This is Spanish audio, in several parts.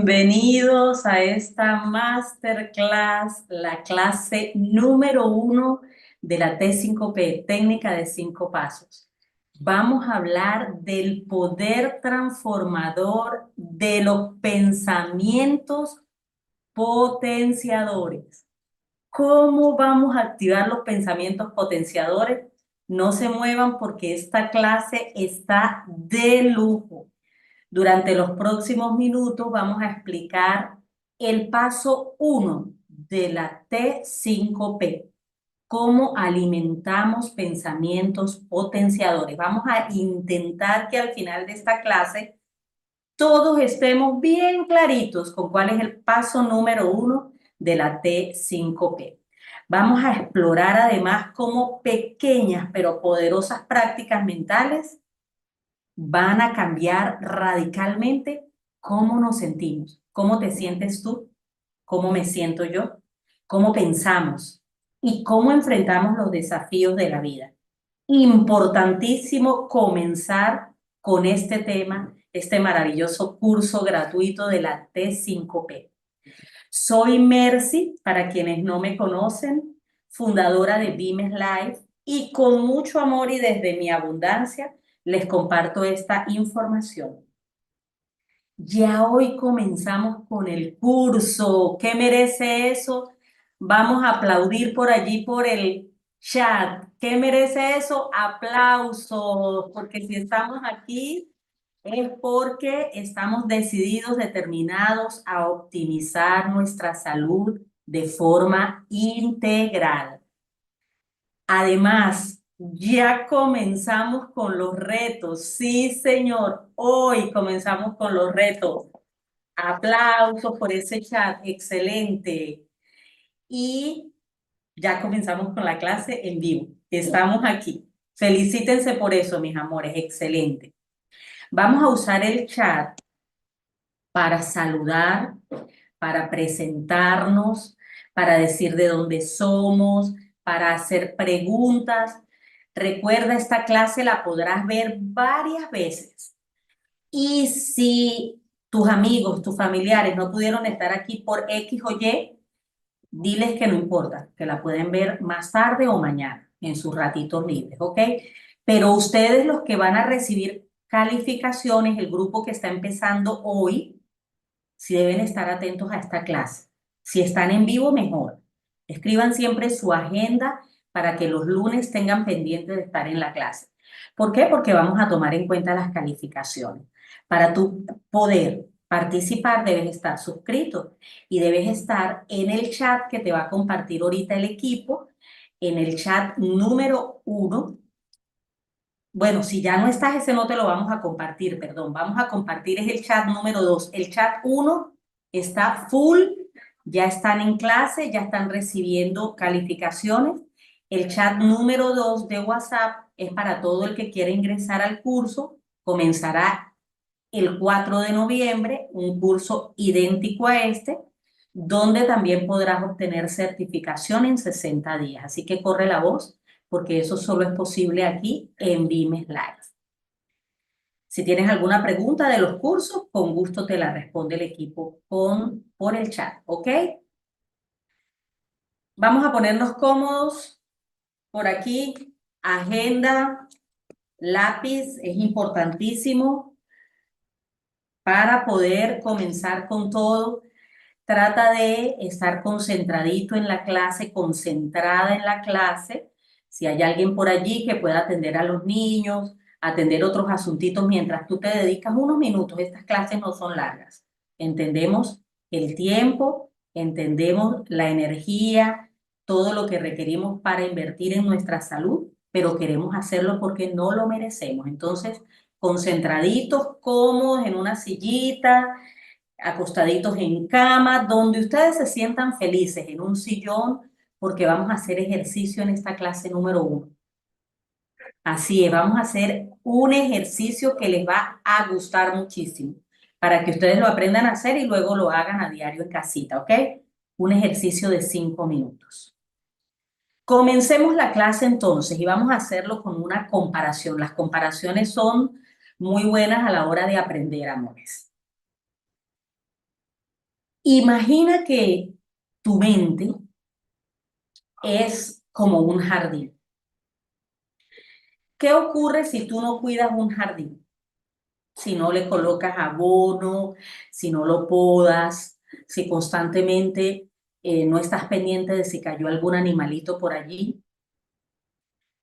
Bienvenidos a esta masterclass, la clase número 1 de la T5P, técnica de 5 pasos. Vamos a hablar del poder transformador de los pensamientos potenciadores. ¿Cómo vamos a activar los pensamientos potenciadores? No se muevan porque esta clase está de lujo. Durante los próximos minutos vamos a explicar el paso 1 de la T5P, cómo alimentamos pensamientos potenciadores. Vamos a intentar que al final de esta clase todos estemos bien claritos con cuál es el paso número 1 de la T5P. Vamos a explorar además cómo pequeñas pero poderosas prácticas mentales van a cambiar radicalmente cómo nos sentimos, cómo te sientes tú, cómo me siento yo, cómo pensamos y cómo enfrentamos los desafíos de la vida. Importantísimo comenzar con este tema, este maravilloso curso gratuito de la T5P. Soy Mercy, para quienes no me conocen, fundadora de Vimes Life, y con mucho amor y desde mi abundancia les comparto esta información. Ya hoy comenzamos con el curso. ¿Qué merece eso? Vamos a aplaudir por allí por el chat. ¿Qué merece eso? Aplausos, porque si estamos aquí es porque estamos decididos, determinados a optimizar nuestra salud de forma integral. Además, ya comenzamos con los retos. Sí, señor, hoy comenzamos con los retos. Aplausos por ese chat, excelente. Y ya comenzamos con la clase en vivo. Estamos aquí. Felicítense por eso, mis amores, excelente. Vamos a usar el chat para saludar, para presentarnos, para decir de dónde somos, para hacer preguntas. Recuerda, esta clase la podrás ver varias veces. Y si tus amigos, tus familiares no pudieron estar aquí por X o Y, diles que no importa, que la pueden ver más tarde o mañana, en sus ratitos libres, ¿ok? Pero ustedes, los que van a recibir calificaciones, el grupo que está empezando hoy, si deben estar atentos a esta clase. Si están en vivo, mejor. Escriban siempre su agenda para que los lunes tengan pendiente de estar en la clase. ¿Por qué? Porque vamos a tomar en cuenta las calificaciones. Para tú poder participar, debes estar suscrito y debes estar en el chat que te va a compartir ahorita el equipo, en el chat número 1. Bueno, si ya no estás, ese no te lo vamos a compartir, perdón. Vamos a compartir es el chat número 2. El chat 1 está full, ya están en clase, ya están recibiendo calificaciones. El chat número 2 de WhatsApp es para todo el que quiera ingresar al curso. Comenzará el 4 de noviembre, un curso idéntico a este, donde también podrás obtener certificación en 60 días. Así que corre la voz, porque eso solo es posible aquí en Vimes Live. Si tienes alguna pregunta de los cursos, con gusto te la responde el equipo por el chat, ¿ok? Vamos a ponernos cómodos por aquí. Agenda, lápiz, es importantísimo para poder comenzar con todo. Trata de estar concentradito en la clase, concentrada en la clase. Si hay alguien por allí que pueda atender a los niños, atender otros asuntitos mientras tú te dedicas unos minutos. Estas clases no son largas. Entendemos el tiempo, entendemos la energía, todo lo que requerimos para invertir en nuestra salud, pero queremos hacerlo porque no lo merecemos. Entonces, concentraditos, cómodos en una sillita, acostaditos en cama, donde ustedes se sientan felices, en un sillón, porque vamos a hacer ejercicio en esta clase número 1. Así es, vamos a hacer un ejercicio que les va a gustar muchísimo, para que ustedes lo aprendan a hacer y luego lo hagan a diario en casita, ¿ok? Un ejercicio de 5 minutos. Comencemos la clase entonces y vamos a hacerlo con una comparación. Las comparaciones son muy buenas a la hora de aprender, amores. Imagina que tu mente es como un jardín. ¿Qué ocurre si tú no cuidas un jardín? Si no le colocas abono, si no lo podas, si constantemente no estás pendiente de si cayó algún animalito por allí,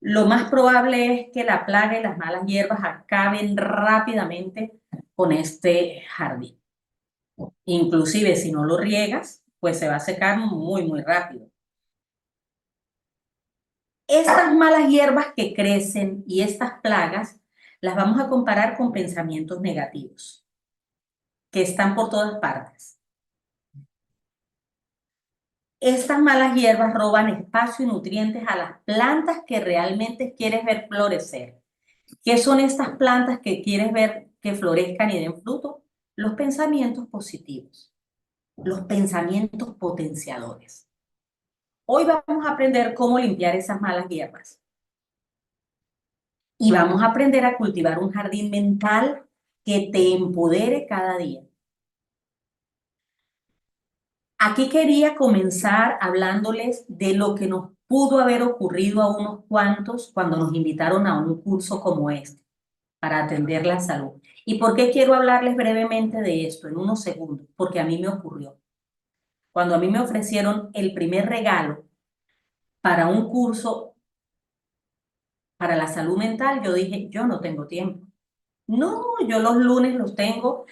lo más probable es que la plaga y las malas hierbas acaben rápidamente con este jardín. Inclusive si no lo riegas, pues se va a secar muy, muy rápido. Estas malas hierbas que crecen y estas plagas las vamos a comparar con pensamientos negativos que están por todas partes. Estas malas hierbas roban espacio y nutrientes a las plantas que realmente quieres ver florecer. ¿Qué son estas plantas que quieres ver que florezcan y den fruto? Los pensamientos positivos, los pensamientos potenciadores. Hoy vamos a aprender cómo limpiar esas malas hierbas y vamos a aprender a cultivar un jardín mental que te empodere cada día. Aquí quería comenzar hablándoles de lo que nos pudo haber ocurrido a unos cuantos cuando nos invitaron a un curso como este para atender la salud. ¿Y por qué quiero hablarles brevemente de esto en unos segundos? Porque a mí me ocurrió. Cuando a mí me ofrecieron el primer regalo para un curso para la salud mental, yo dije, yo no tengo tiempo. No, yo los lunes los tengo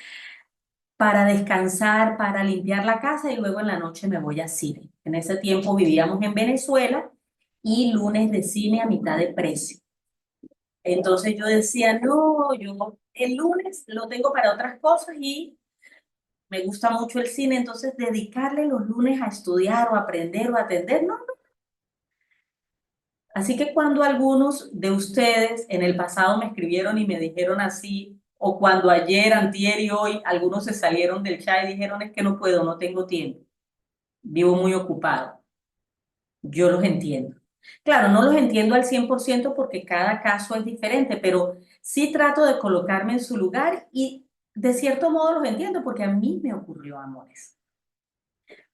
para descansar, para limpiar la casa y luego en la noche me voy a cine. En ese tiempo vivíamos en Venezuela y lunes de cine a mitad de precio. Entonces yo decía, no, yo el lunes lo tengo para otras cosas y me gusta mucho el cine, entonces dedicarle los lunes a estudiar o aprender o atender, no. Así que cuando algunos de ustedes en el pasado me escribieron y me dijeron así, o cuando ayer, antier y hoy algunos se salieron del chat y dijeron es que no puedo, no tengo tiempo, vivo muy ocupado, yo los entiendo. Claro, no los entiendo al 100% porque cada caso es diferente, pero sí trato de colocarme en su lugar y de cierto modo los entiendo porque a mí me ocurrió, amores.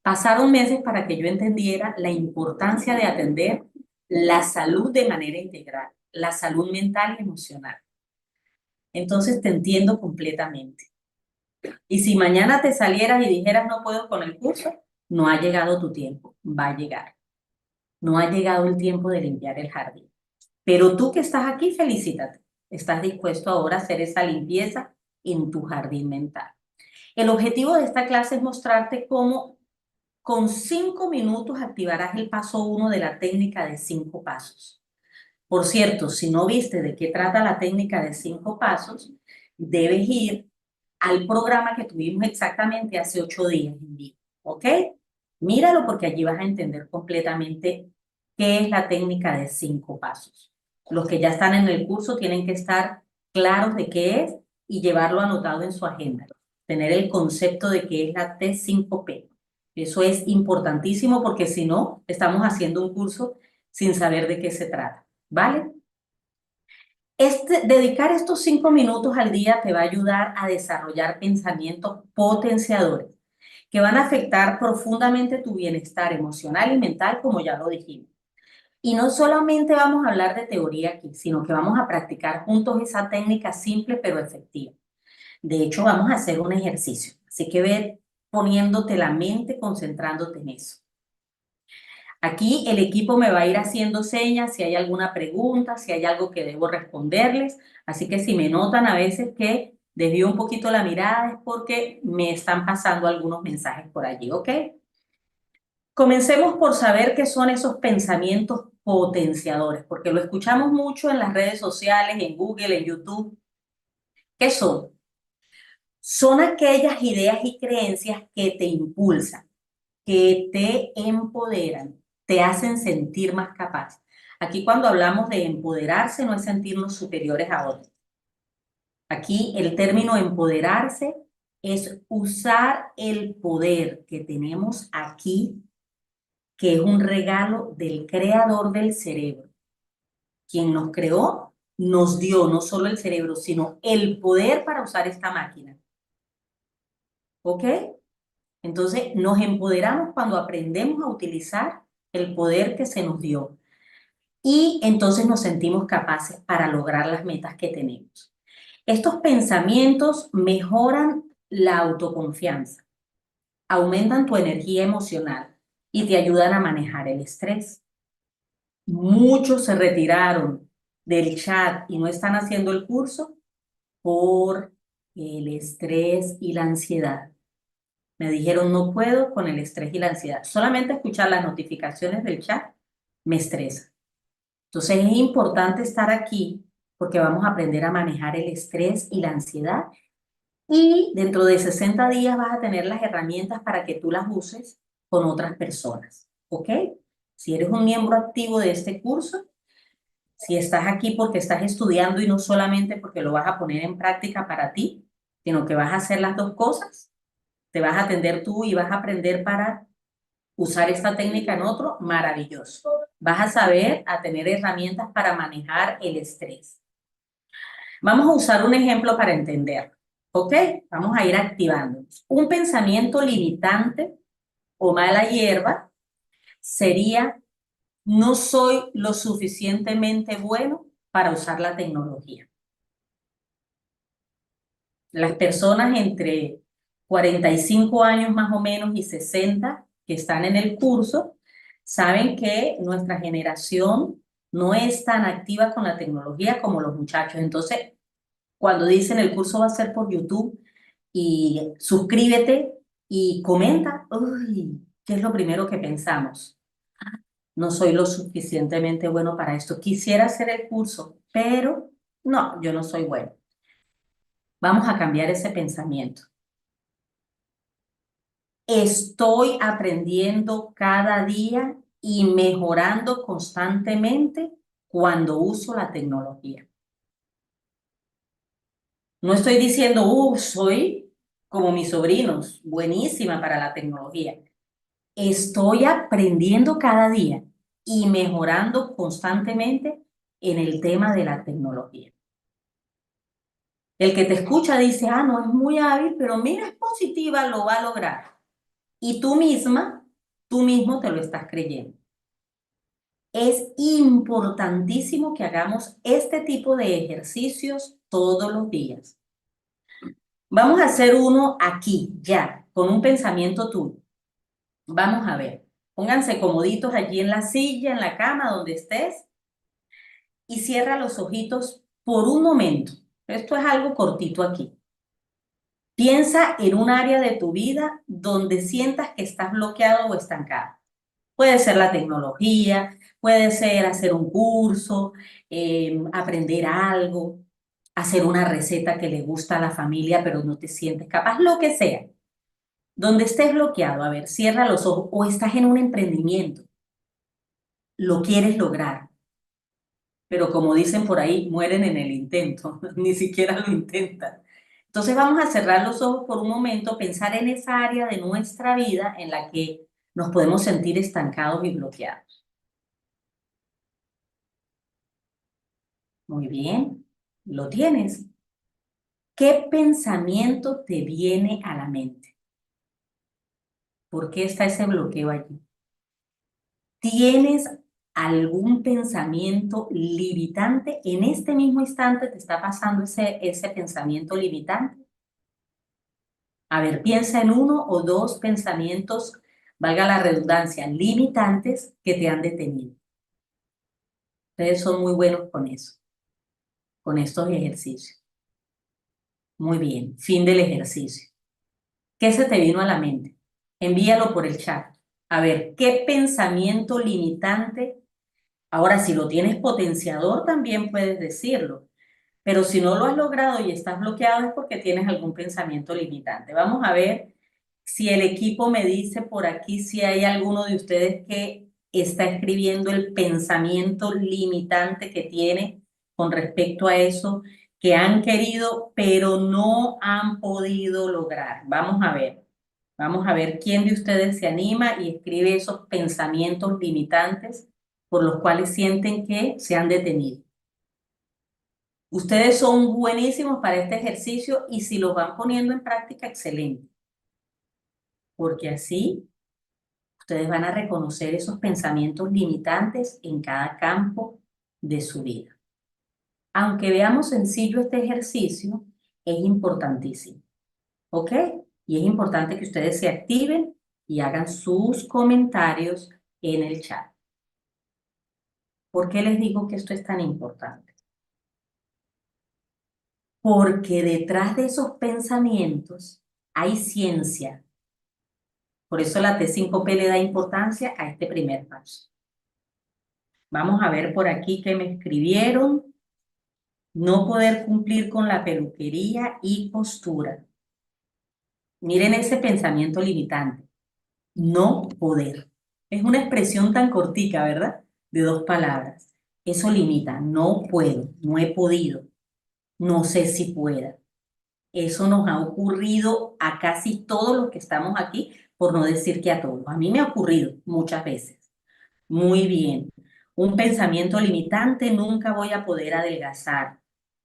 Pasaron meses para que yo entendiera la importancia de atender la salud de manera integral, la salud mental y emocional. Entonces te entiendo completamente. Y si mañana te salieras y dijeras no puedo con el curso, no ha llegado tu tiempo, va a llegar. No ha llegado el tiempo de limpiar el jardín. Pero tú que estás aquí, felicítate. Estás dispuesto ahora a hacer esa limpieza en tu jardín mental. El objetivo de esta clase es mostrarte cómo con 5 minutos activarás el paso 1 de la técnica de 5 pasos. Por cierto, si no viste de qué trata la técnica de 5 pasos, debes ir al programa que tuvimos exactamente hace 8 días en vivo, ¿ok? Míralo porque allí vas a entender completamente qué es la técnica de 5 pasos. Los que ya están en el curso tienen que estar claros de qué es y llevarlo anotado en su agenda. Tener el concepto de qué es la T5P. Eso es importantísimo porque si no, estamos haciendo un curso sin saber de qué se trata, ¿vale? Dedicar estos 5 minutos al día te va a ayudar a desarrollar pensamientos potenciadores que van a afectar profundamente tu bienestar emocional y mental, como ya lo dijimos. Y no solamente vamos a hablar de teoría aquí, sino que vamos a practicar juntos esa técnica simple pero efectiva. De hecho, vamos a hacer un ejercicio, así que ve poniéndote la mente, concentrándote en eso. Aquí el equipo me va a ir haciendo señas si hay alguna pregunta, si hay algo que debo responderles. Así que si me notan a veces que desvío un poquito la mirada es porque me están pasando algunos mensajes por allí, ¿ok? Comencemos por saber qué son esos pensamientos potenciadores, porque lo escuchamos mucho en las redes sociales, en Google, en YouTube. ¿Qué son? Son aquellas ideas y creencias que te impulsan, que te empoderan, te hacen sentir más capaz. Aquí cuando hablamos de empoderarse no es sentirnos superiores a otros. Aquí el término empoderarse es usar el poder que tenemos aquí, que es un regalo del creador del cerebro. Quien nos creó nos dio no solo el cerebro, sino el poder para usar esta máquina. ¿Ok? Entonces, nos empoderamos cuando aprendemos a utilizar el poder que se nos dio y entonces nos sentimos capaces para lograr las metas que tenemos. Estos pensamientos mejoran la autoconfianza, aumentan tu energía emocional y te ayudan a manejar el estrés. Muchos se retiraron del chat y no están haciendo el curso por el estrés y la ansiedad. Me dijeron, no puedo con el estrés y la ansiedad. Solamente escuchar las notificaciones del chat me estresa. Entonces es importante estar aquí porque vamos a aprender a manejar el estrés y la ansiedad y dentro de 60 días vas a tener las herramientas para que tú las uses con otras personas, ¿ok? Si eres un miembro activo de este curso, si estás aquí porque estás estudiando y no solamente porque lo vas a poner en práctica para ti, sino que vas a hacer las dos cosas, te vas a atender tú y vas a aprender para usar esta técnica en otro, maravilloso. Vas a saber a tener herramientas para manejar el estrés. Vamos a usar un ejemplo para entender, ¿ok? Vamos a ir activando. Un pensamiento limitante o mala hierba sería, no soy lo suficientemente bueno para usar la tecnología. Las personas entre 45 años más o menos y 60 que están en el curso saben que nuestra generación no es tan activa con la tecnología como los muchachos. Entonces, cuando dicen el curso va a ser por YouTube y suscríbete y comenta, uy, ¿qué es lo primero que pensamos? No soy lo suficientemente bueno para esto. Quisiera hacer el curso, pero no, yo no soy bueno. Vamos a cambiar ese pensamiento. Estoy aprendiendo cada día y mejorando constantemente cuando uso la tecnología. No estoy diciendo, soy como mis sobrinos, buenísima para la tecnología. Estoy aprendiendo cada día y mejorando constantemente en el tema de la tecnología. El que te escucha dice, no es muy hábil, pero mira, es positiva, lo va a lograr. Y tú misma, tú mismo te lo estás creyendo. Es importantísimo que hagamos este tipo de ejercicios todos los días. Vamos a hacer uno aquí, ya, con un pensamiento tuyo. Vamos a ver. Pónganse comoditos allí en la silla, en la cama, donde estés, y cierra los ojitos por un momento. Esto es algo cortito aquí. Piensa en un área de tu vida donde sientas que estás bloqueado o estancado. Puede ser la tecnología, puede ser hacer un curso, aprender algo, hacer una receta que le gusta a la familia, pero no te sientes capaz, lo que sea. Donde estés bloqueado, a ver, cierra los ojos o estás en un emprendimiento, lo quieres lograr, pero como dicen por ahí, mueren en el intento, ni siquiera lo intentan. Entonces vamos a cerrar los ojos por un momento, pensar en esa área de nuestra vida en la que nos podemos sentir estancados y bloqueados. Muy bien, lo tienes. ¿Qué pensamiento te viene a la mente? ¿Por qué está ese bloqueo allí? ¿Tienes algún pensamiento limitante? En este mismo instante te está pasando ese pensamiento limitante. A ver, piensa en uno o dos pensamientos, valga la redundancia, limitantes que te han detenido. Ustedes son muy buenos con eso, con estos ejercicios. Muy bien, fin del ejercicio. ¿Qué se te vino a la mente? Envíalo por el chat. A ver, ¿qué pensamiento limitante? Ahora, si lo tienes potenciador, también puedes decirlo. Pero si no lo has logrado y estás bloqueado es porque tienes algún pensamiento limitante. Vamos a ver si el equipo me dice por aquí si hay alguno de ustedes que está escribiendo el pensamiento limitante que tiene con respecto a eso que han querido, pero no han podido lograr. Vamos a ver. Vamos a ver quién de ustedes se anima y escribe esos pensamientos limitantes por los cuales sienten que se han detenido. Ustedes son buenísimos para este ejercicio y si lo van poniendo en práctica, excelente. porque así ustedes van a reconocer esos pensamientos limitantes en cada campo de su vida. Aunque veamos sencillo este ejercicio, es importantísimo, ¿ok? Y es importante que ustedes se activen y hagan sus comentarios en el chat. ¿Por qué les digo que esto es tan importante? Porque detrás de esos pensamientos hay ciencia. Por eso la T5P le da importancia a este primer paso. Vamos a ver por aquí qué me escribieron. No poder cumplir con la peluquería y costura. Miren ese pensamiento limitante. No poder. Es una expresión tan cortica, ¿verdad? De dos palabras. Eso limita. No puedo, no he podido, no sé si pueda. Eso nos ha ocurrido a casi todos los que estamos aquí, por no decir que a todos. A mí me ha ocurrido muchas veces. Muy bien. Un pensamiento limitante, nunca voy a poder adelgazar.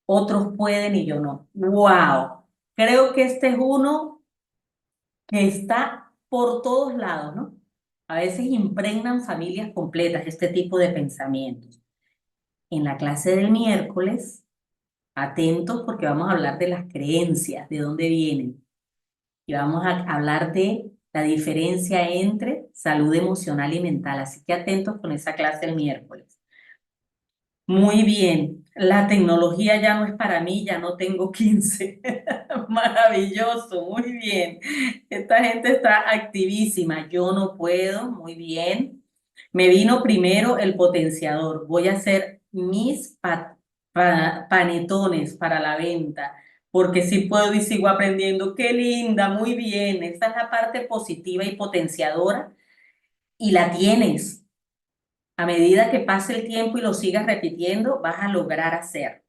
Otros pueden y yo no. ¡Wow! Creo que este es uno que está por todos lados, ¿no? A veces impregnan familias completas este tipo de pensamientos. En la clase del miércoles, atentos porque vamos a hablar de las creencias, de dónde vienen. Y vamos a hablar de la diferencia entre salud emocional y mental. Así que atentos con esa clase el miércoles. Muy bien, la tecnología ya no es para mí, ya no tengo 15. Maravilloso, muy bien. Esta gente está activísima, yo no puedo, muy bien. Me vino primero el potenciador, voy a hacer mis panetones para la venta, porque sí puedo y sigo aprendiendo. Qué linda, muy bien. Esta es la parte positiva y potenciadora y la tienes. A medida que pase el tiempo y lo sigas repitiendo, vas a lograr hacer.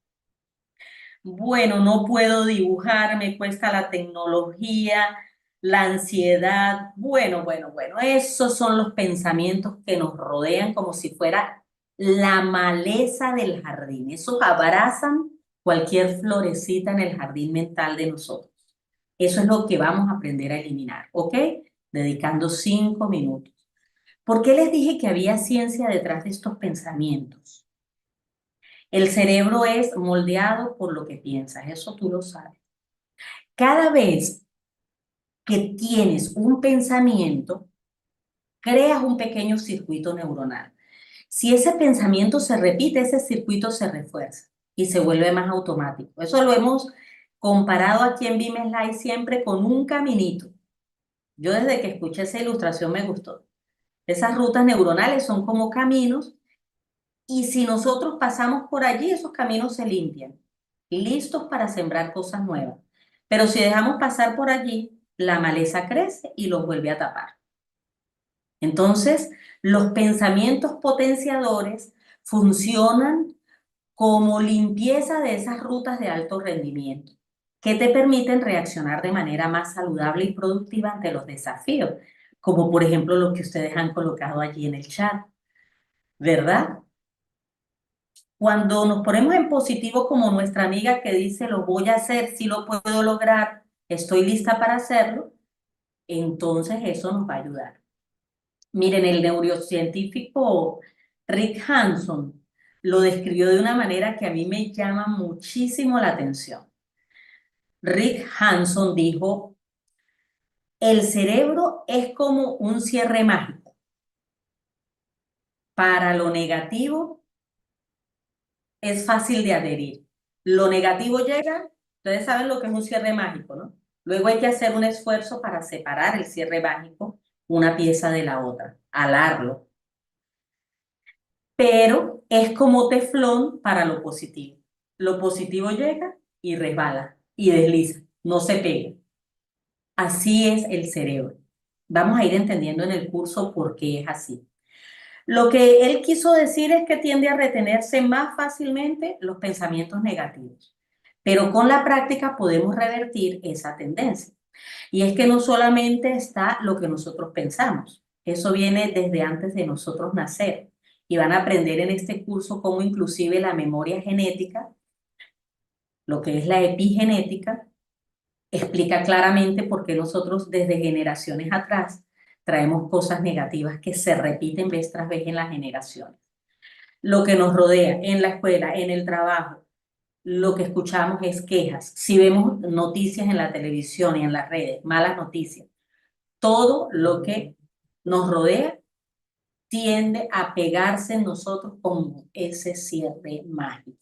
Bueno, no puedo dibujar, me cuesta la tecnología, la ansiedad. Bueno, esos son los pensamientos que nos rodean como si fuera la maleza del jardín. Esos abrazan cualquier florecita en el jardín mental de nosotros. Eso es lo que vamos a aprender a eliminar, ¿ok? Dedicando 5 minutos. ¿Por qué les dije que había ciencia detrás de estos pensamientos? El cerebro es moldeado por lo que piensas, eso tú lo sabes. Cada vez que tienes un pensamiento, creas un pequeño circuito neuronal. Si ese pensamiento se repite, ese circuito se refuerza y se vuelve más automático. Eso lo hemos comparado aquí en Vimes Live siempre con un caminito. Yo desde que escuché esa ilustración me gustó. Esas rutas neuronales son como caminos. Y si nosotros pasamos por allí, esos caminos se limpian, listos para sembrar cosas nuevas. Pero si dejamos pasar por allí, la maleza crece y los vuelve a tapar. Entonces, los pensamientos potenciadores funcionan como limpieza de esas rutas de alto rendimiento, que te permiten reaccionar de manera más saludable y productiva ante los desafíos, como por ejemplo los que ustedes han colocado allí en el chat, ¿verdad? Cuando nos ponemos en positivo como nuestra amiga que dice, lo voy a hacer, si lo puedo lograr, estoy lista para hacerlo, entonces eso nos va a ayudar. Miren, el neurocientífico Rick Hanson lo describió de una manera que a mí me llama muchísimo la atención. Rick Hanson dijo, el cerebro es como un cierre mágico. Para lo negativo es fácil de adherir. Lo negativo llega, ustedes saben lo que es un cierre mágico, ¿no? Luego hay que hacer un esfuerzo para separar el cierre mágico una pieza de la otra, alarlo. Pero es como teflón para lo positivo. Lo positivo llega y resbala y desliza, no se pega. Así es el cerebro. Vamos a ir entendiendo en el curso por qué es así. Lo que él quiso decir es que tiende a retenerse más fácilmente los pensamientos negativos, pero con la práctica podemos revertir esa tendencia. Y es que no solamente está lo que nosotros pensamos, eso viene desde antes de nosotros nacer. Y van a aprender en este curso cómo inclusive la memoria genética, lo que es la epigenética, explica claramente por qué nosotros desde generaciones atrás traemos cosas negativas que se repiten vez tras vez en las generaciones. Lo que nos rodea en la escuela, en el trabajo, lo que escuchamos es quejas. Si vemos noticias en la televisión y en las redes, malas noticias, todo lo que nos rodea tiende a pegarse en nosotros como ese cierre mágico.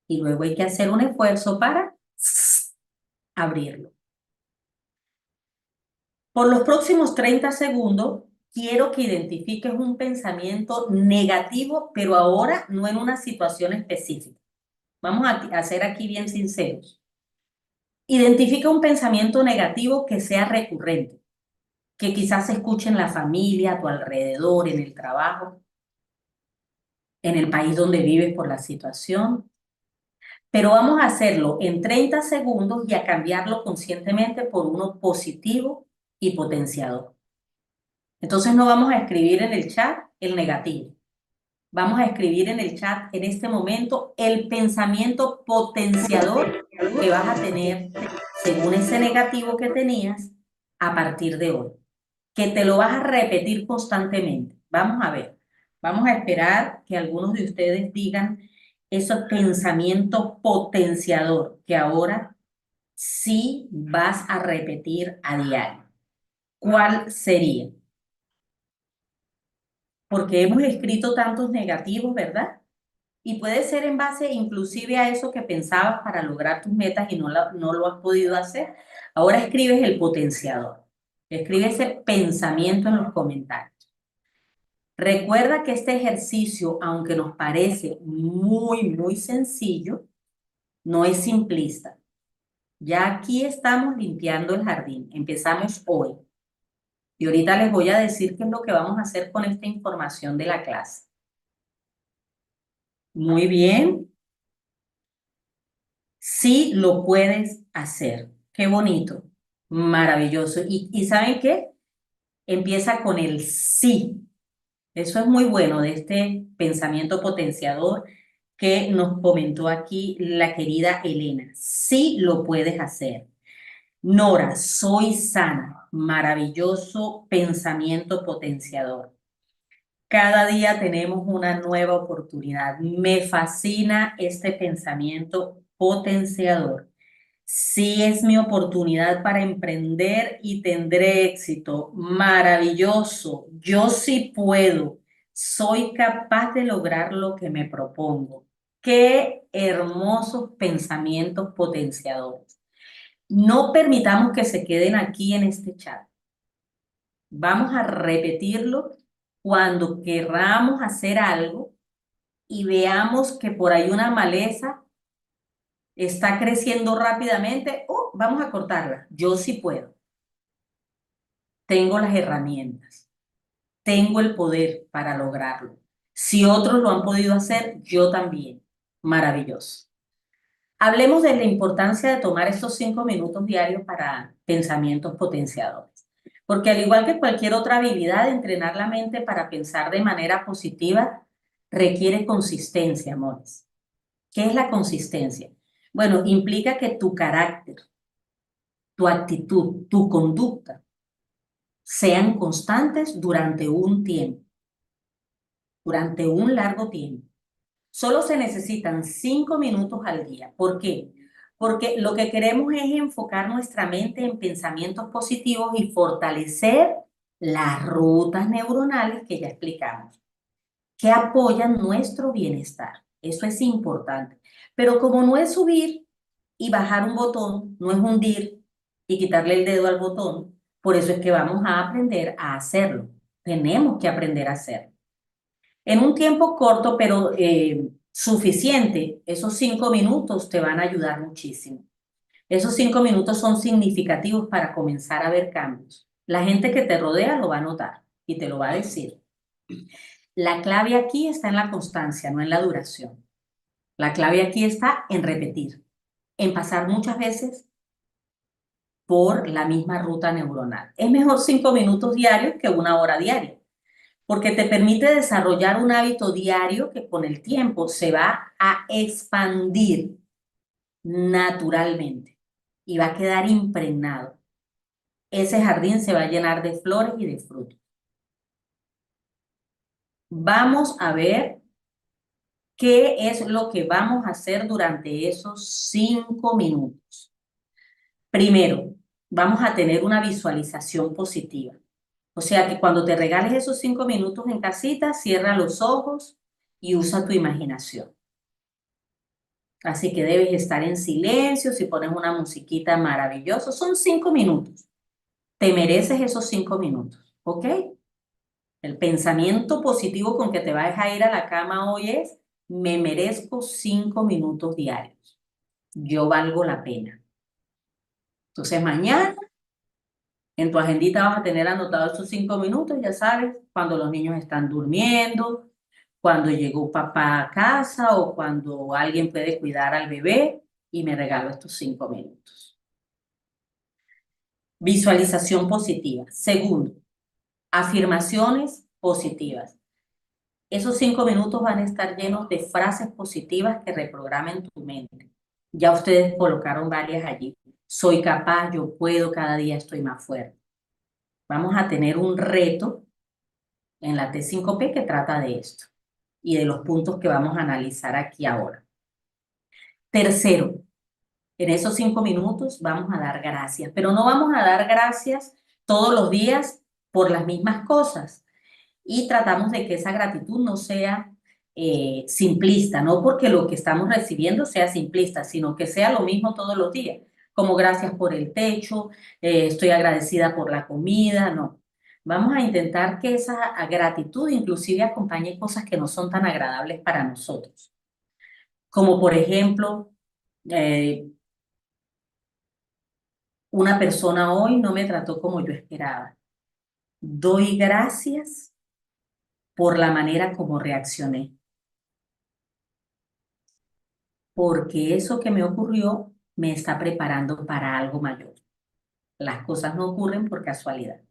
Y luego hay que hacer un esfuerzo para abrirlo. Por los próximos 30 segundos, quiero que identifiques un pensamiento negativo, pero ahora no en una situación específica. Vamos a ser aquí bien sinceros. Identifica un pensamiento negativo que sea recurrente, que quizás se escuche en la familia, a tu alrededor, en el trabajo, en el país donde vives por la situación. Pero vamos a hacerlo en 30 segundos y a cambiarlo conscientemente por uno positivo y potenciador. Entonces no vamos a escribir en el chat el negativo. Vamos a escribir en el chat en este momento el pensamiento potenciador que vas a tener según ese negativo que tenías a partir de hoy, que te lo vas a repetir constantemente. Vamos a ver, vamos a esperar que algunos de ustedes digan ese pensamiento potenciador que ahora sí vas a repetir a diario. ¿Cuál sería? Porque hemos escrito tantos negativos, ¿verdad? Y puede ser en base inclusive a eso que pensabas para lograr tus metas y no lo has podido hacer. Ahora escribes el potenciador. Escribe ese pensamiento en los comentarios. Recuerda que este ejercicio, aunque nos parece muy sencillo, no es simplista. Ya aquí estamos limpiando el jardín. Empezamos hoy. Y ahorita les voy a decir qué es lo que vamos a hacer con esta información de la clase. Muy bien. Sí lo puedes hacer. Qué bonito. Maravilloso. ¿Y saben qué? Empieza con el sí. Eso es muy bueno de este pensamiento potenciador que nos comentó aquí la querida Elena. Sí lo puedes hacer. Nora, soy sana. Maravilloso pensamiento potenciador. Cada día tenemos una nueva oportunidad. Me fascina este pensamiento potenciador. Sí es mi oportunidad para emprender y tendré éxito. Maravilloso. Yo sí puedo. Soy capaz de lograr lo que me propongo. Qué hermosos pensamientos potenciadores. No permitamos que se queden aquí en este chat. Vamos a repetirlo cuando querramos hacer algo y veamos que por ahí una maleza está creciendo rápidamente. Vamos a cortarla. Yo sí puedo. Tengo las herramientas. Tengo el poder para lograrlo. Si otros lo han podido hacer, yo también. Maravilloso. Hablemos de la importancia de tomar estos 5 minutos diarios para pensamientos potenciadores. Porque al igual que cualquier otra habilidad, entrenar la mente para pensar de manera positiva requiere consistencia, amores. ¿Qué es la consistencia? Bueno, implica que tu carácter, tu actitud, tu conducta sean constantes durante un tiempo, durante un largo tiempo. Solo se necesitan 5 minutos al día. ¿Por qué? Porque lo que queremos es enfocar nuestra mente en pensamientos positivos y fortalecer las rutas neuronales que ya explicamos, que apoyan nuestro bienestar. Eso es importante. Pero como no es subir y bajar un botón, no es hundir y quitarle el dedo al botón, por eso es que vamos a aprender a hacerlo. Tenemos que aprender a hacerlo. En un tiempo corto, pero suficiente, esos 5 minutos te van a ayudar muchísimo. Esos 5 minutos son significativos para comenzar a ver cambios. La gente que te rodea lo va a notar y te lo va a decir. La clave aquí está en la constancia, no en la duración. La clave aquí está en repetir, en pasar muchas veces por la misma ruta neuronal. Es mejor 5 minutos diarios que 1 hora diaria, porque te permite desarrollar un hábito diario que con el tiempo se va a expandir naturalmente y va a quedar impregnado. Ese jardín se va a llenar de flores y de frutos. Vamos a ver qué es lo que vamos a hacer durante esos 5 minutos. Primero, vamos a tener una visualización positiva. O sea que cuando te regales esos 5 minutos en casita, cierra los ojos y usa tu imaginación. Así que debes estar en silencio, si pones una musiquita maravillosa, son 5 minutos. Te mereces esos 5 minutos, ¿ok? El pensamiento positivo con que te vas a ir a la cama hoy es, me merezco 5 minutos diarios. Yo valgo la pena. Entonces mañana en tu agendita vas a tener anotados esos 5 minutos, ya sabes, cuando los niños están durmiendo, cuando llegó papá a casa o cuando alguien puede cuidar al bebé y me regalo estos 5 minutos. Visualización positiva. Segundo, afirmaciones positivas. Esos 5 minutos van a estar llenos de frases positivas que reprogramen tu mente. Ya ustedes colocaron varias allí. Soy capaz, yo puedo, cada día estoy más fuerte. Vamos a tener un reto en la T5P que trata de esto y de los puntos que vamos a analizar aquí ahora. Tercero, en esos 5 minutos vamos a dar gracias, pero no vamos a dar gracias todos los días por las mismas cosas y tratamos de que esa gratitud no sea simplista, no porque lo que estamos recibiendo sea simplista, sino que sea lo mismo todos los días, como gracias por el techo, estoy agradecida por la comida, no. Vamos a intentar que esa gratitud inclusive acompañe cosas que no son tan agradables para nosotros, como por ejemplo, eh, una persona hoy no me trató como yo esperaba. Doy gracias por la manera como reaccioné, porque eso que me ocurrió me está preparando para algo mayor. Las cosas no ocurren por casualidad.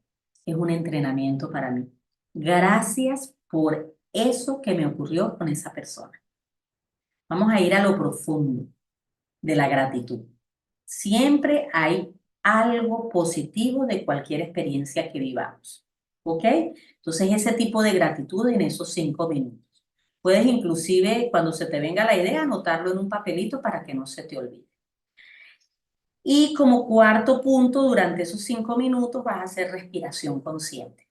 Es un entrenamiento para mí. Gracias por eso que me ocurrió con esa persona. Vamos a ir a lo profundo de la gratitud. Siempre hay algo positivo de cualquier experiencia que vivamos. ¿Ok? Entonces, ese tipo de gratitud en esos 5 minutos. Puedes inclusive, cuando se te venga la idea, anotarlo en un papelito para que no se te olvide. Y como cuarto punto, durante esos 5 minutos vas a hacer respiración consciente.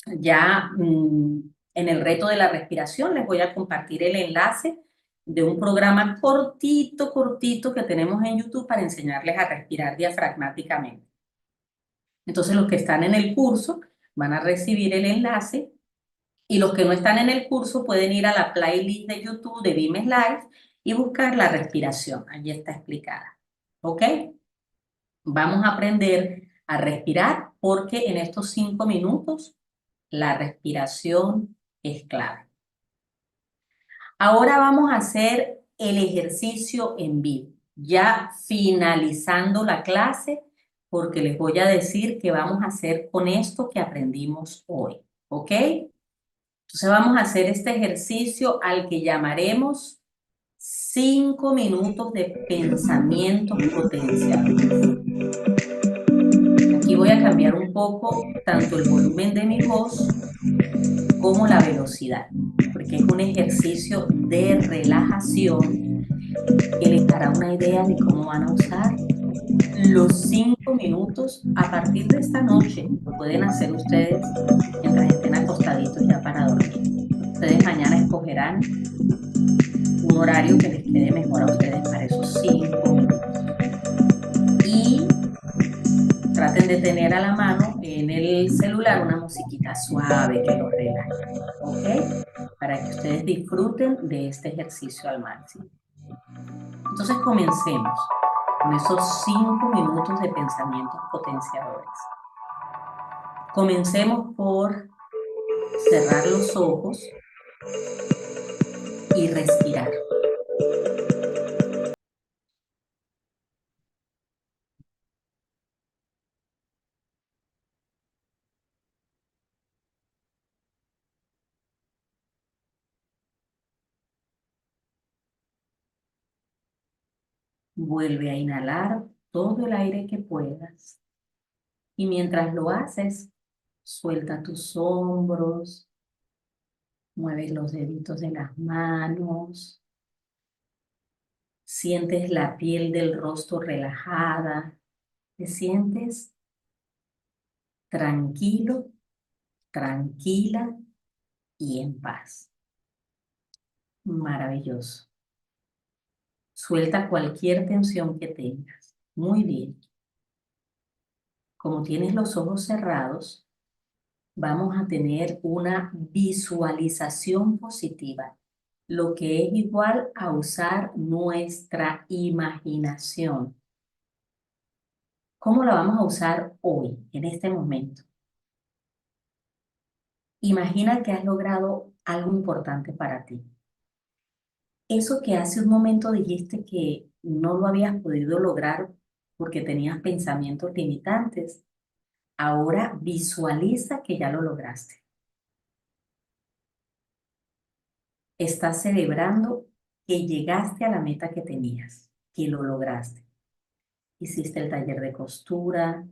Ya en el reto de la respiración les voy a compartir el enlace de un programa cortito, cortito que tenemos en YouTube para enseñarles a respirar diafragmáticamente. Entonces los que están en el curso van a recibir el enlace y los que no están en el curso pueden ir a la playlist de YouTube de Vimes Live y buscar la respiración. Allí está explicada. ¿Ok? Vamos a aprender a respirar porque en estos 5 minutos la respiración es clave. Ahora vamos a hacer el ejercicio en vivo, ya finalizando la clase, porque les voy a decir qué vamos a hacer con esto que aprendimos hoy, ¿ok? Entonces vamos a hacer este ejercicio al que llamaremos 5 minutos de pensamientos potenciadores. Aquí voy a cambiar un poco tanto el volumen de mi voz como la velocidad, porque es un ejercicio de relajación que les dará una idea de cómo van a usar los 5 minutos a partir de esta noche. Lo pueden hacer ustedes mientras estén acostaditos ya para dormir. Ustedes mañana escogerán un horario que les quede mejor a ustedes para esos 5 minutos. Y traten de tener a la mano en el celular una musiquita suave que los relaje, ¿ok? Para que ustedes disfruten de este ejercicio al máximo. Entonces comencemos con esos 5 minutos de pensamientos potenciadores. Comencemos por cerrar los ojos y respirar. Vuelve a inhalar todo el aire que puedas. Y mientras lo haces, suelta tus hombros, mueves los deditos de las manos, sientes la piel del rostro relajada, te sientes tranquilo, tranquila y en paz. Maravilloso. Suelta cualquier tensión que tengas. Muy bien. Como tienes los ojos cerrados, vamos a tener una visualización positiva, lo que es igual a usar nuestra imaginación. ¿Cómo la vamos a usar hoy, en este momento? Imagina que has logrado algo importante para ti. Eso que hace un momento dijiste que no lo habías podido lograr porque tenías pensamientos limitantes, ahora visualiza que ya lo lograste. Estás celebrando que llegaste a la meta que tenías, que lo lograste. Hiciste el taller de costura,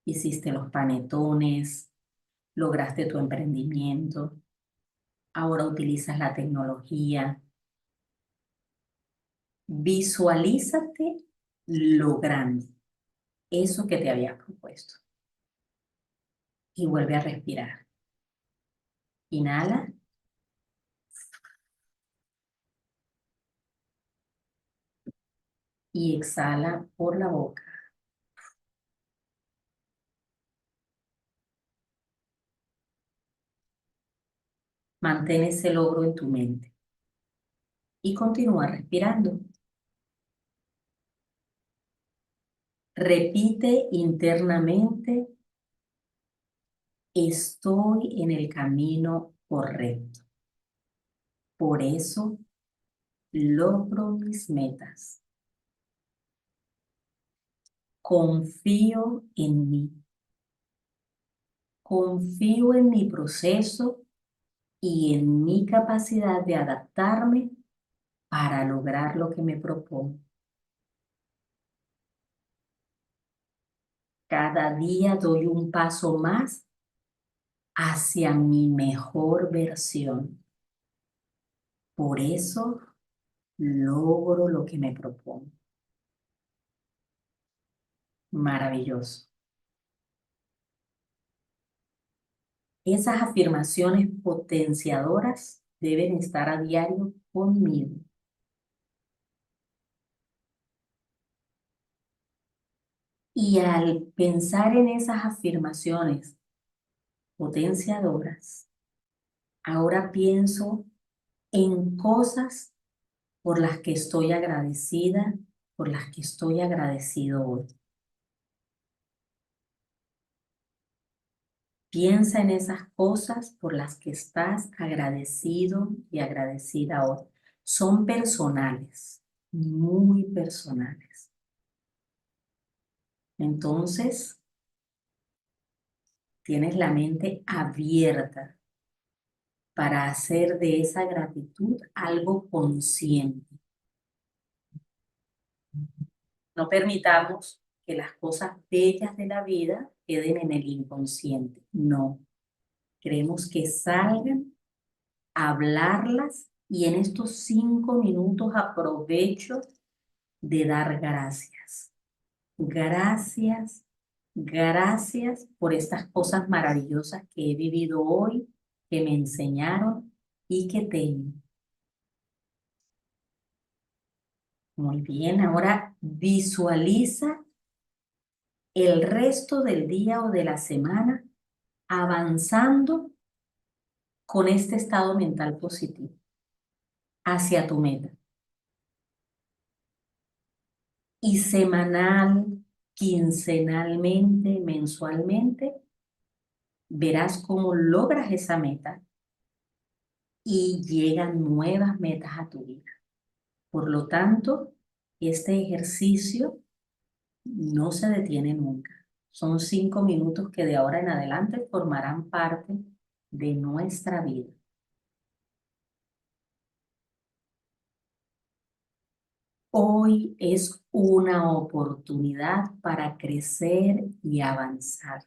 hiciste los panetones, lograste tu emprendimiento, ahora utilizas la tecnología. Visualízate logrando eso que te habías propuesto. Y vuelve a respirar. Inhala. Y exhala por la boca. Mantén ese logro en tu mente. Y continúa respirando. Repite internamente: estoy en el camino correcto. Por eso logro mis metas. Confío en mí. Confío en mi proceso y en mi capacidad de adaptarme para lograr lo que me propongo. Cada día doy un paso más hacia mi mejor versión. Por eso logro lo que me propongo. Maravilloso. Esas afirmaciones potenciadoras deben estar a diario conmigo. Y al pensar en esas afirmaciones potenciadoras, ahora pienso en cosas por las que estoy agradecida, por las que estoy agradecido hoy. Piensa en esas cosas por las que estás agradecido y agradecida hoy. Son personales, muy personales. Entonces, tienes la mente abierta para hacer de esa gratitud algo consciente. No permitamos que las cosas bellas de la vida queden en el inconsciente. No, queremos que salgan, hablarlas, y en estos 5 minutos aprovecho de dar gracias. Gracias, gracias por estas cosas maravillosas que he vivido hoy, que me enseñaron y que tengo. Muy bien, ahora visualiza el resto del día o de la semana avanzando con este estado mental positivo hacia tu meta. Y semanal, quincenalmente, mensualmente, verás cómo logras esa meta y llegan nuevas metas a tu vida. Por lo tanto, este ejercicio no se detiene nunca. Son 5 minutos que de ahora en adelante formarán parte de nuestra vida. Hoy es una oportunidad para crecer y avanzar.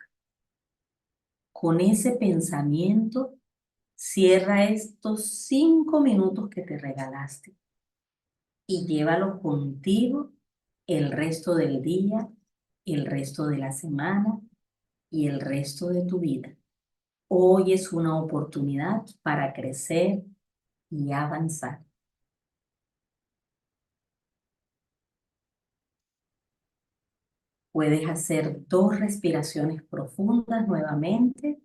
Con ese pensamiento, cierra estos 5 minutos que te regalaste y llévalo contigo el resto del día, el resto de la semana y el resto de tu vida. Hoy es una oportunidad para crecer y avanzar. Puedes hacer 2 respiraciones profundas nuevamente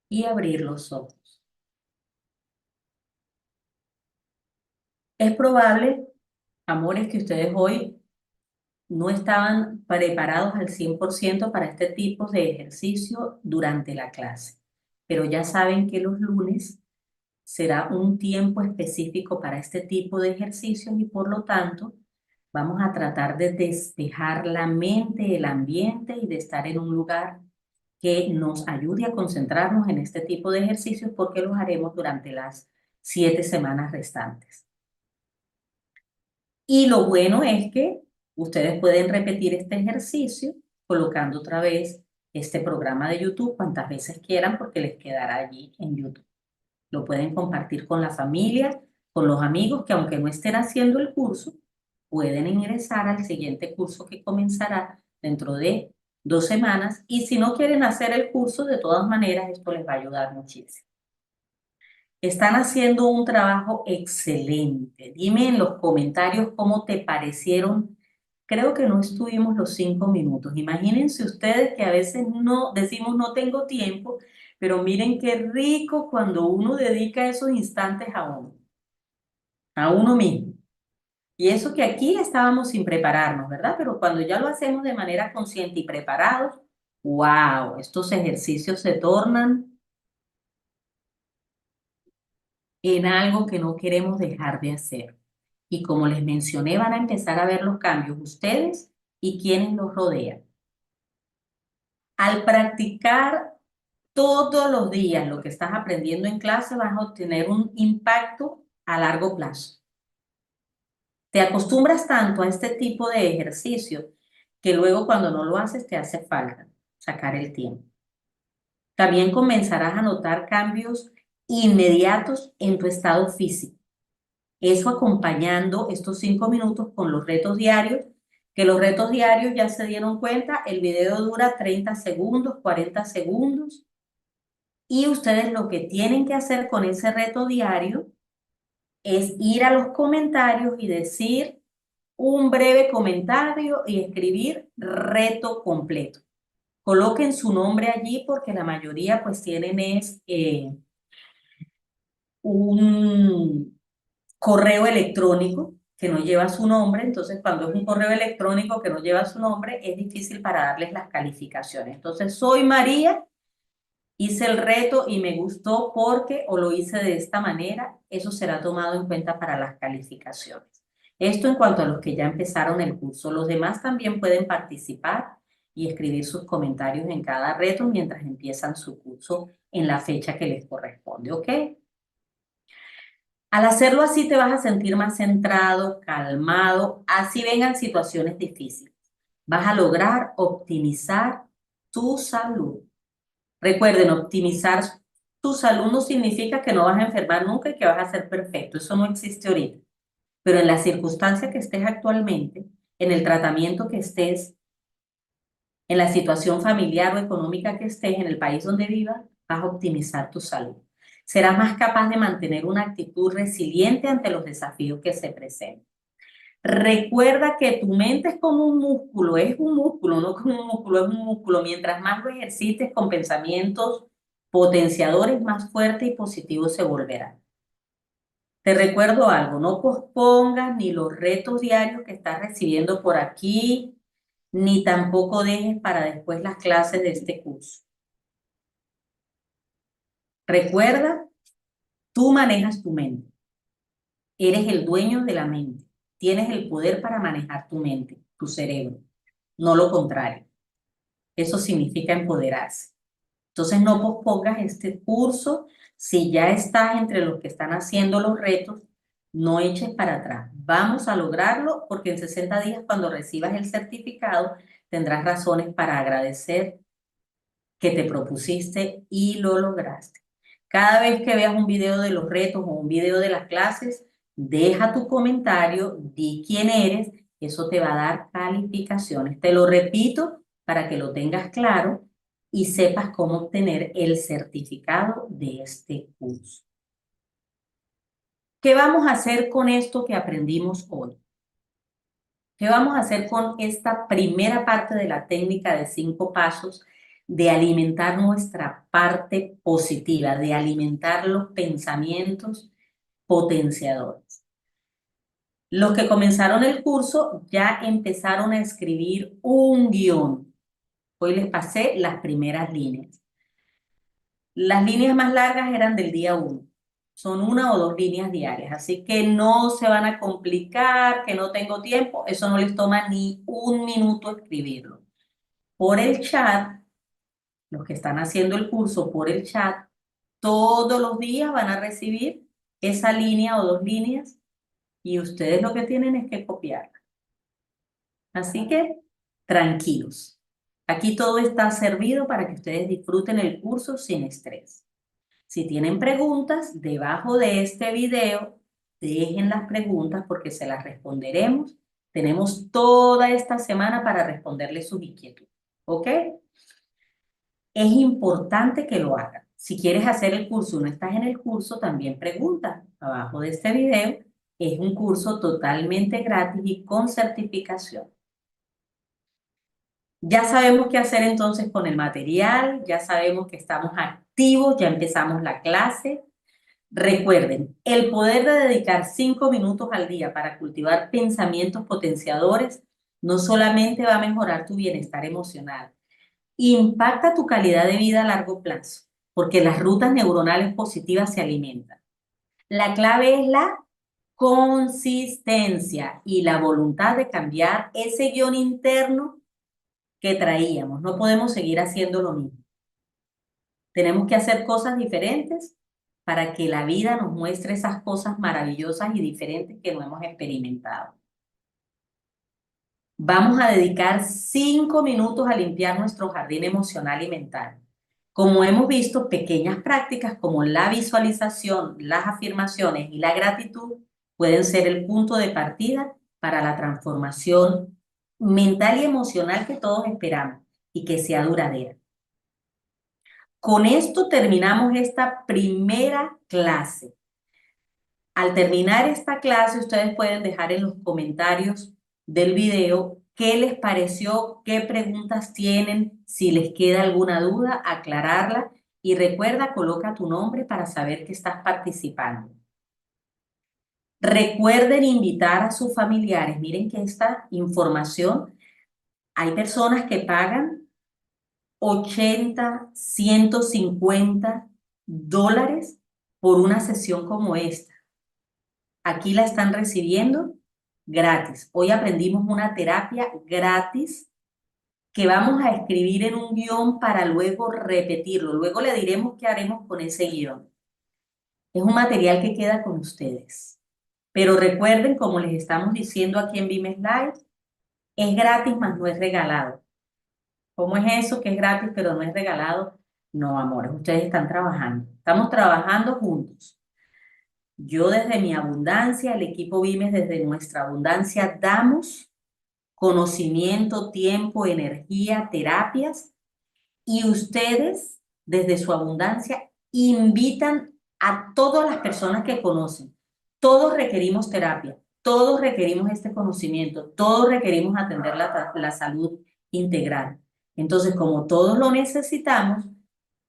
y abrir los ojos. Es probable, amores, que ustedes hoy no estaban preparados al 100% para este tipo de ejercicio durante la clase, pero ya saben que los lunes será un tiempo específico para este tipo de ejercicios y por lo tanto vamos a tratar de despejar la mente, el ambiente y de estar en un lugar que nos ayude a concentrarnos en este tipo de ejercicios porque los haremos durante las 7 semanas restantes. Y lo bueno es que ustedes pueden repetir este ejercicio colocando otra vez este programa de YouTube cuantas veces quieran porque les quedará allí en YouTube. Lo pueden compartir con la familia, con los amigos que aunque no estén haciendo el curso, pueden ingresar al siguiente curso que comenzará dentro de 2 semanas. Y si no quieren hacer el curso, de todas maneras, esto les va a ayudar muchísimo. Están haciendo un trabajo excelente. Dime en los comentarios cómo te parecieron. Creo que no estuvimos los 5 minutos. Imagínense ustedes que a veces no decimos no tengo tiempo, pero miren qué rico cuando uno dedica esos instantes a uno mismo. Y eso que aquí estábamos sin prepararnos, ¿verdad? Pero cuando ya lo hacemos de manera consciente y preparados, wow, estos ejercicios se tornan en algo que no queremos dejar de hacer. Y como les mencioné, van a empezar a ver los cambios ustedes y quienes los rodean. Al practicar todos los días lo que estás aprendiendo en clase, vas a obtener un impacto a largo plazo. Te acostumbras tanto a este tipo de ejercicio que luego cuando no lo haces te hace falta sacar el tiempo. También comenzarás a notar cambios inmediatos en tu estado físico. Eso acompañando estos 5 minutos con los retos diarios, que los retos diarios ya se dieron cuenta, el video dura 30 segundos, 40 segundos, y ustedes lo que tienen que hacer con ese reto diario es ir a los comentarios y decir un breve comentario y escribir reto completo. Coloquen su nombre allí porque la mayoría pues tienen un correo electrónico que no lleva su nombre, entonces cuando es un correo electrónico que no lleva su nombre es difícil para darles las calificaciones. Entonces, soy María, hice el reto y me gustó porque o lo hice de esta manera, eso será tomado en cuenta para las calificaciones. Esto en cuanto a los que ya empezaron el curso. Los demás también pueden participar y escribir sus comentarios en cada reto mientras empiezan su curso en la fecha que les corresponde, ¿ok? Al hacerlo así te vas a sentir más centrado, calmado, así vengan situaciones difíciles. Vas a lograr optimizar tu salud. Recuerden, optimizar tu salud no significa que no vas a enfermar nunca y que vas a ser perfecto. Eso no existe ahorita. Pero en la circunstancia que estés actualmente, en el tratamiento que estés, en la situación familiar o económica que estés, en el país donde vivas, vas a optimizar tu salud. Serás más capaz de mantener una actitud resiliente ante los desafíos que se presenten. Recuerda que tu mente es como un músculo, es un músculo, no como un músculo, es un músculo. Mientras más lo ejercites con pensamientos potenciadores, más fuerte y positivo se volverá. Te recuerdo algo, no pospongas ni los retos diarios que estás recibiendo por aquí, ni tampoco dejes para después las clases de este curso. Recuerda, tú manejas tu mente. Eres el dueño de la mente. Tienes el poder para manejar tu mente, tu cerebro, no lo contrario. Eso significa empoderarse. Entonces no pospongas este curso. Si ya estás entre los que están haciendo los retos, no eches para atrás. Vamos a lograrlo porque en 60 días, cuando recibas el certificado, tendrás razones para agradecer que te propusiste y lo lograste. Cada vez que veas un video de los retos o un video de las clases, deja tu comentario, di quién eres, eso te va a dar calificaciones. Te lo repito para que lo tengas claro y sepas cómo obtener el certificado de este curso. ¿Qué vamos a hacer con esto que aprendimos hoy? ¿Qué vamos a hacer con esta primera parte de la técnica de 5 pasos de alimentar nuestra parte positiva, de alimentar los pensamientos potenciadores? Los que comenzaron el curso ya empezaron a escribir un guión. Hoy les pasé las primeras líneas. Las líneas más largas eran del día 1. Son 1 o 2 líneas diarias, así que no se van a complicar, que no tengo tiempo. Eso no les toma ni un minuto escribirlo. Por el chat, los que están haciendo el curso por el chat, todos los días van a recibir esa línea o 2 líneas y ustedes lo que tienen es que copiarla. Así que tranquilos. Aquí todo está servido para que ustedes disfruten el curso sin estrés. Si tienen preguntas, debajo de este video, dejen las preguntas porque se las responderemos. Tenemos toda esta semana para responderles sus inquietudes. ¿Ok? Es importante que lo hagan. Si quieres hacer el curso y no estás en el curso, también pregunta. Abajo de este video es un curso totalmente gratis y con certificación. Ya sabemos qué hacer entonces con el material, ya sabemos que estamos activos, ya empezamos la clase. Recuerden, el poder de dedicar 5 minutos al día para cultivar pensamientos potenciadores no solamente va a mejorar tu bienestar emocional, impacta tu calidad de vida a largo plazo, porque las rutas neuronales positivas se alimentan. La clave es la consistencia y la voluntad de cambiar ese guión interno que traíamos. No podemos seguir haciendo lo mismo. Tenemos que hacer cosas diferentes para que la vida nos muestre esas cosas maravillosas y diferentes que no hemos experimentado. Vamos a dedicar 5 minutos a limpiar nuestro jardín emocional y mental. Como hemos visto, pequeñas prácticas como la visualización, las afirmaciones y la gratitud pueden ser el punto de partida para la transformación mental y emocional que todos esperamos y que sea duradera. Con esto terminamos esta primera clase. Al terminar esta clase, ustedes pueden dejar en los comentarios del video qué les pareció, qué preguntas tienen, si les queda alguna duda, aclararla. Y recuerda, coloca tu nombre para saber que estás participando. Recuerden invitar a sus familiares. Miren que esta información, hay personas que pagan 80, $150 por una sesión como esta. Aquí la están recibiendo gratis. Hoy aprendimos una terapia gratis que vamos a escribir en un guión para luego repetirlo. Luego le diremos qué haremos con ese guión. Es un material que queda con ustedes. Pero recuerden, como les estamos diciendo aquí en Vimes Live, es gratis, mas no es regalado. ¿Cómo es eso que es gratis pero no es regalado? No, amores, ustedes están trabajando. Estamos trabajando juntos. Yo desde mi abundancia, el equipo Vimes desde nuestra abundancia, damos conocimiento, tiempo, energía, terapias, y ustedes desde su abundancia invitan a todas las personas que conocen. Todos requerimos terapia, todos requerimos este conocimiento, todos requerimos atender la salud integral. Entonces, como todos lo necesitamos,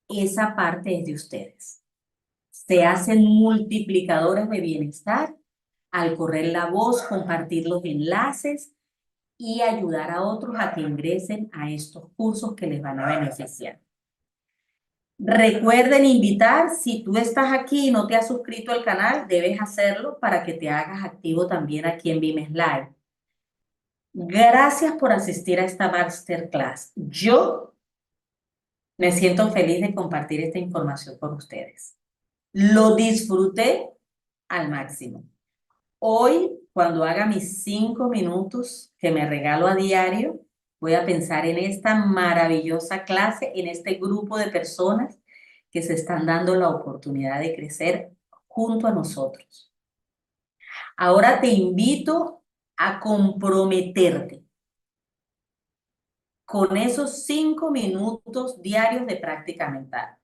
esa parte es de ustedes. Se hacen multiplicadores de bienestar al correr la voz, compartir los enlaces y ayudar a otros a que ingresen a estos cursos que les van a beneficiar. Recuerden invitar, si tú estás aquí y no te has suscrito al canal, debes hacerlo para que te hagas activo también aquí en Vimes Live. Gracias por asistir a esta masterclass. Yo me siento feliz de compartir esta información con ustedes. Lo disfruté al máximo. Hoy, cuando haga mis 5 minutos que me regalo a diario, voy a pensar en esta maravillosa clase, en este grupo de personas que se están dando la oportunidad de crecer junto a nosotros. Ahora te invito a comprometerte con esos 5 minutos diarios de práctica mental.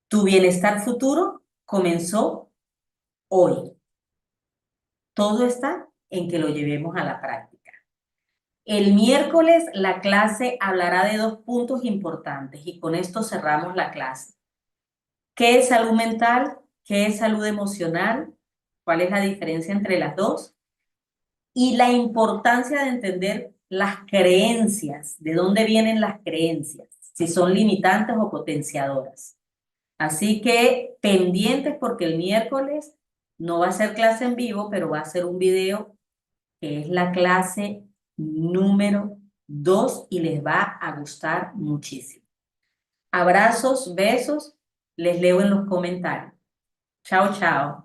Tu bienestar futuro comenzó hoy. Todo está en que lo llevemos a la práctica. El miércoles la clase hablará de 2 puntos importantes y con esto cerramos la clase. ¿Qué es salud mental? ¿Qué es salud emocional? ¿Cuál es la diferencia entre las dos? Y la importancia de entender las creencias, de dónde vienen las creencias, si son limitantes o potenciadoras. Así que pendientes porque el miércoles no va a ser clase en vivo, pero va a ser un video que es la clase número 2 y les va a gustar muchísimo. Abrazos, besos, les leo en los comentarios. Chao, chao.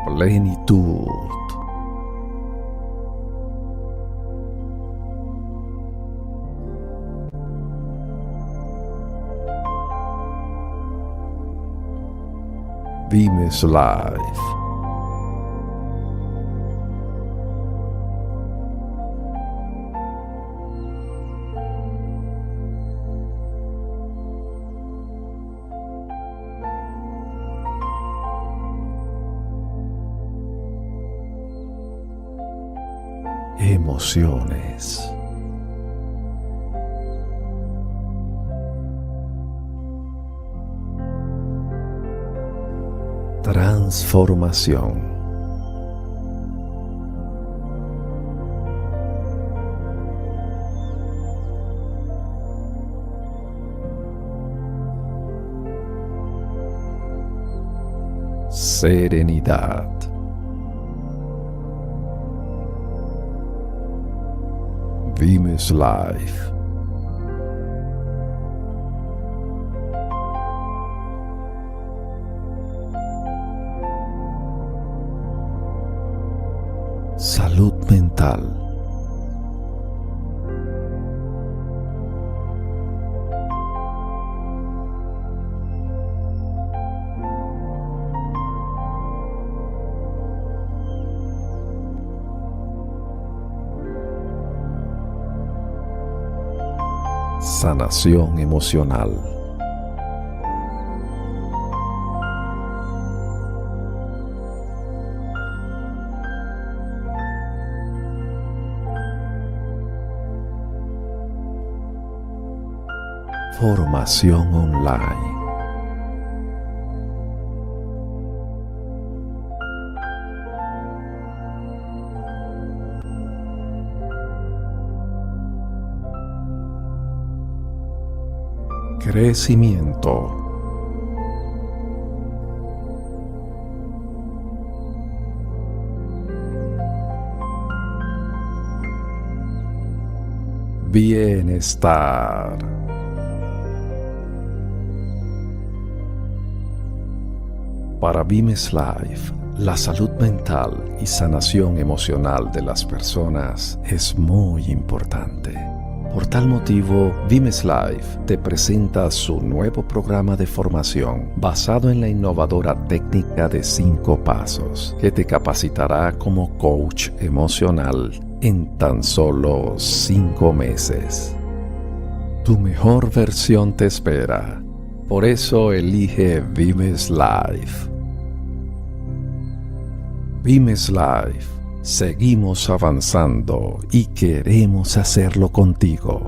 Plenitud. Vimes Live. Emociones. Transformación. Serenidad. Vimes Live. Salud mental. Sanación emocional. Formación online. Crecimiento. Bienestar. Para Vimes Live, la salud mental y sanación emocional de las personas es muy importante. Por tal motivo, Vimes Live te presenta su nuevo programa de formación basado en la innovadora técnica de 5 pasos que te capacitará como coach emocional en tan solo 5 meses. Tu mejor versión te espera. Por eso elige Vimes Live. Vimes Live. Seguimos avanzando y queremos hacerlo contigo.